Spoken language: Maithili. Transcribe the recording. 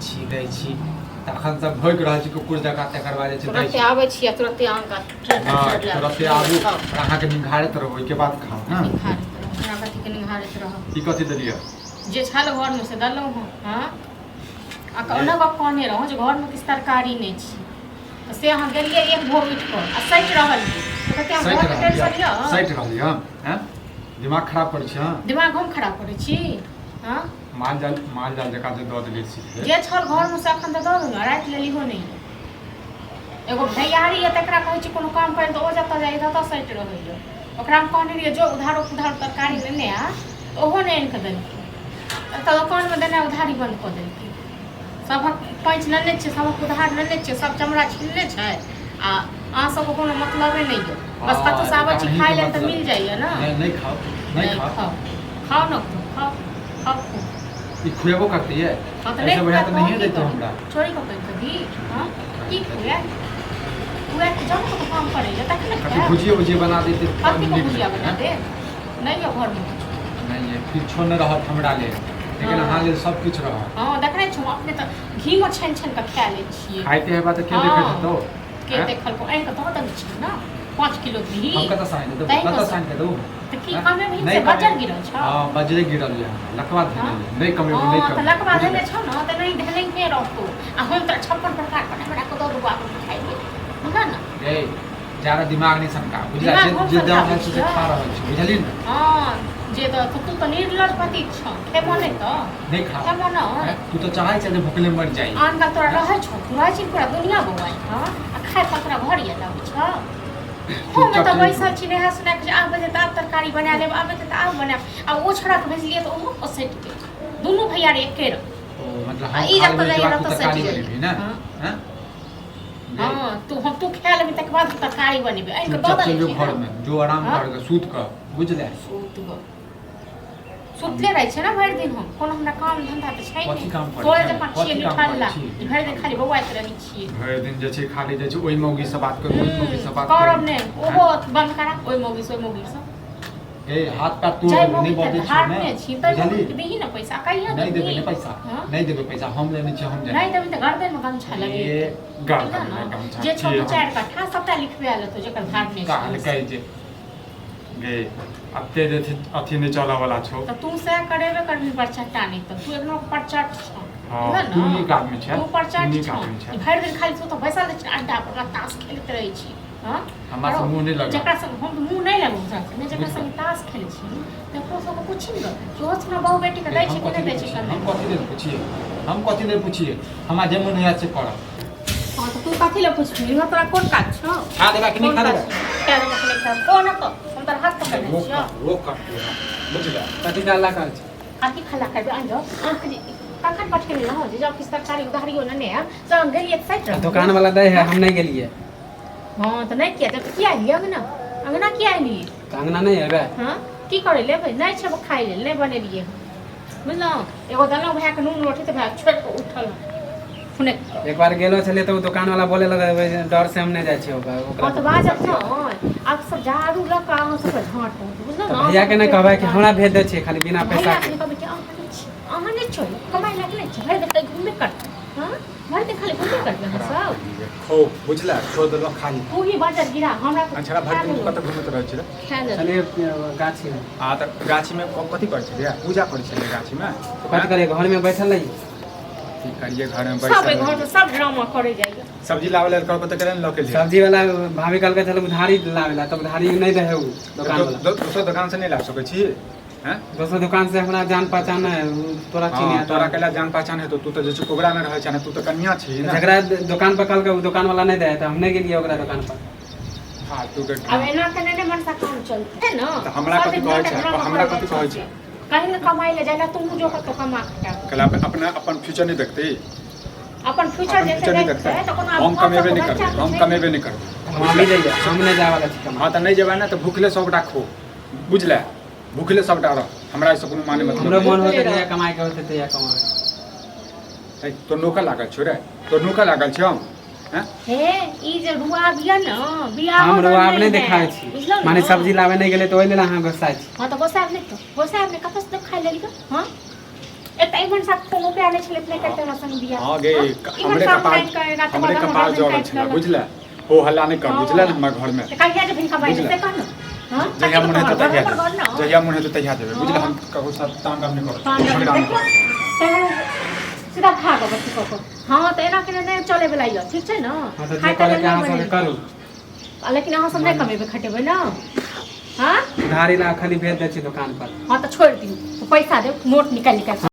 छी दै छी तखन सब भोग रहल छी कुकुर जकाँ तकर बाद जे छै तुरंते आबै छी आ तुरंते आंका तुरंते आबू अहाँके निघारैत रहू ओहिके बाद खाओ हाँ कथी के निघारैत रहब ई कथी देलियै जे छल घर में से दलहुँ हाँ आ ओना गप कहने रहौं जे घर में किछु तरकारी नहीं छी तो से अहाँ गेलियै एक भोर उठि कऽ आ सटि रहल सटि रहलियै हैं दिमाग खराब करै छी हाँ दिमाग हम खराब करै छी हाँ माल जाल जकाँ जे दऽ देलियै सीधे जे छल घर में से एखन तऽ दऽ दूँ राति लेलिहो नहीं एगो भैयारी है तकरा कहै छी कोनो काम करे तो ओ जतऽ जाइ ततऽ सटि रहैए ओकरा हम कहने रहियै जो उधारो तरकारी लेने आ ओहो नहि आनि कऽ देलकै तऽ दोकान में देना उधारी बंद कऽ देलकै सबक पैंच लेने छियै सबक उधार लेने छियै सब चमड़ा छीनले छै आ अहाँ सबको कोनो मतलबे नहीं है बस कतौ से आबै छी खाइ लेल तऽ मिल जाइए ना नहीं खाओ खाओ ना खाओ ई खुएबो करती है ऐसे बढ़िया तो नहीं देते हमरा छोड़ी को कहीं कभी हां की खुए जाओ तो काम करेगा तखन कभी भुजिया बना देते कभी भुजिया बना दे नहीं है घर में नहीं है किछो न रहत हमरा ले लेकिन अहाँ लेल सब कुछ रहत हां देखै छी अपने त घी में छन के खा ले छियै खाइते हेबा त के देखै तो के देखल को आइ के तो दे छी ना 5 किलो घी हम कत साइन दे कत साइन दे दो त की कामे भी से बजर गिरल छ हां बजरे गिरल है लकवा देने नहीं कमे नहीं कमे त लकवा देने छ न त नहीं धने के रहतो आ हम त 56 प्रकार बना को दो दुआ को खाइबे ना ना ए ज्यादा दिमाग नहीं सनका बुझला जे दाम है से खा रहल छी बुझली न हां जे त तू त निर्लज पति छ के मने त नहीं खा के मन तू तो चाहै छ जे भूखले मर जाई आन का तोरा रहै छ पूरा छी पूरा दुनिया बौआई हां आ खाए तकरा घर या लाबै छ हम त बैसल छी नेहा सुना के आब बजे त तरकारी बना लेब आब त आब बना आ ओ छोड़ा के भेजलिए त ओ सेट के दोनों भैया रे एके रह मतलब हम ई जब जाई त सेट जाई ना हां हां तू खा लेबी तक बाद तरकारी बनेबे आई के दद चलियो घर में जो आराम करके सूत क बुझले सुतले रहे छै ना भरि दिन हम कोनो हमरा काम धंधा त छै कथि काम करै तोरे जकाँ छियै निठल्ला भरि दिन खाली बौआइत रहै छियै भरि दिन जे छै खाली जे छै ओइ मौगी से बात करू ओइ मौगी से बात करब ने ओहो बंद करा ओइ मौगी से ए हाथ पैर तोड़ नहीं बजे छै ने छी त देही ना पैसा कहिया नहीं देबे ने पैसा नहीं देबे पैसा हम लेने छी हम नहीं देबे त गर्दन में गमछा लगे ए गर्दन में गमछा जे छोट चार कट्ठा सबटा लिखबे आले तो जेकर भाग ने काल कहि जे गे अते जे अथी ने चला वाला छौ त तू से करेबे करबी पर चट्टा नहीं त तू एकदम पर चट छ हां तू नी काम में छै तू पर चट छ भरि दिन खाली तू त बैसल छ अड्डा पर ताश खेलत रहै छी हां हमरा से मुंह नहीं लगा जेकरा से हम मुंह नहीं लगौ ने जेकरा से ताश खेलै छी त को पूछी न जो अपना बहू बेटी के दै छी कि नहीं दै छी हम कथि ले पूछिए हमरा जे मन है से कर हां त तू कथि ले पूछबी हमरा तोरा कोन काज छ खा देबा कि नहीं खा देबा कोन त हम तोरा हाथ पकड़ ले छी वो काट बुझला कथि डाला कर छी कथि खला करबे आ जाओ कखन पठेली न हो जे जब किस तरकारी उधारियो न ने त गेलिए साइड दुकान वाला दे है हम नहीं गेलिए हां त नहीं किया त किया लिया अंगना किया लिए अंगना नहीं है हां की करे लेबै नहीं छै खाइ ले नहीं बनेलिए बुझलौ एगो दलौ भैया के नून रोटी त भैया छोड़ के उठल फुने एक बार गेलो छले तो दुकान वाला बोले लगे डर से हम नहीं जाय छी ओकरा तो बाजब न अब सब झाड़ू ल का हम सब झाट बुझलौ न भैया के नहीं कहबै कि हमरा भेज दे छी खाली बिना पैसा के अहाँ नहीं छोड़ कमाई लाग नहीं छै भर देख घूमे कर हां भर देख खाली घूमे कर सब खो बुझला छोड़ देलो खाली तू ही बाजार गिरा हमरा अच्छा भर दिन कत घुमत रहै छै चले गाछी में आ त गाछी में कथि कर छै पूजा कर छै गाछी में कथि करे घर में बैठल रही की करिए घर में बैठल सब घर में सब ड्रामा करे जाइए सब्जी लावे लेल कहब त करे न लके लिए सब्जी वाला भाभी कल के चल उधारी लावेला तब उधारी नहीं रहे उ दुकान वाला दूसरा दुकान से नहीं ला सकै छी हैं दूसरा दुकान से हमरा जान पहचान है तोरा चिन्ह तोरा केला जान पहचान है तो तू तो जे कोबरा में रहै छ ना तू तो कन्या छी ना झगड़ा दुकान पर कल के दुकान वाला नहीं दे त हम नहीं गेलिए ओकरा दुकान पर हां तू के अब एना के नहीं मन सा काम चलते है ना त हमरा कथि कहै छै कहीं न कमाई ले जाला तुम जो का तो कमा खटा कला अपना अपन फ्यूचर नहीं देखते अपन फ्यूचर जैसे देखते है तो कोनो हम कमेबे नहीं करते हम कमेबे नहीं करते हम नहीं जाइए हम नहीं जाए वाला छी हां त नहीं जेबा ना तो भूखले सब राखो बुझला भूखले सब डारो हमरा से कोनो माने मतलब हमरो मन होते या कमाई के होते या कमावे तो नौकर लागल छ रे तो नौकर लागल छ हम हैं हे ई जे रुआ बिया न बिया हम रुआब नहीं देखाय छी माने सब्जी लावे नहीं गेले तो ओइ लेल अहाँ गोसाय छी हां तो गोसाय नहीं तो गोसाय ने कपस तो खाइ लेली हां एते इमन साथ कोनो पे आने छले अपने कते रसन दिया हां गे हमरे कपाल जोड़ल छला बुझला हो हल्ला नहीं कर बुझला ना हमर घर में कहिया जे भिनका बाई से कहन हां जहिया मन है तो जहिया मन है तो तहिया देबे बुझला हम कहो सब तांग काम नहीं करो सीधा भागो बच्ची को हां त एना के नहीं चले वाला यो ठीक छै ना हां तो जे करे के अहाँ सब करू लेकिन अहाँ सब नहीं कमेबे खटेबे ना हां उधारी ला खाली भेज दे छी दुकान पर हां तो छोड़ दियो पैसा दे नोट निकाल निकाल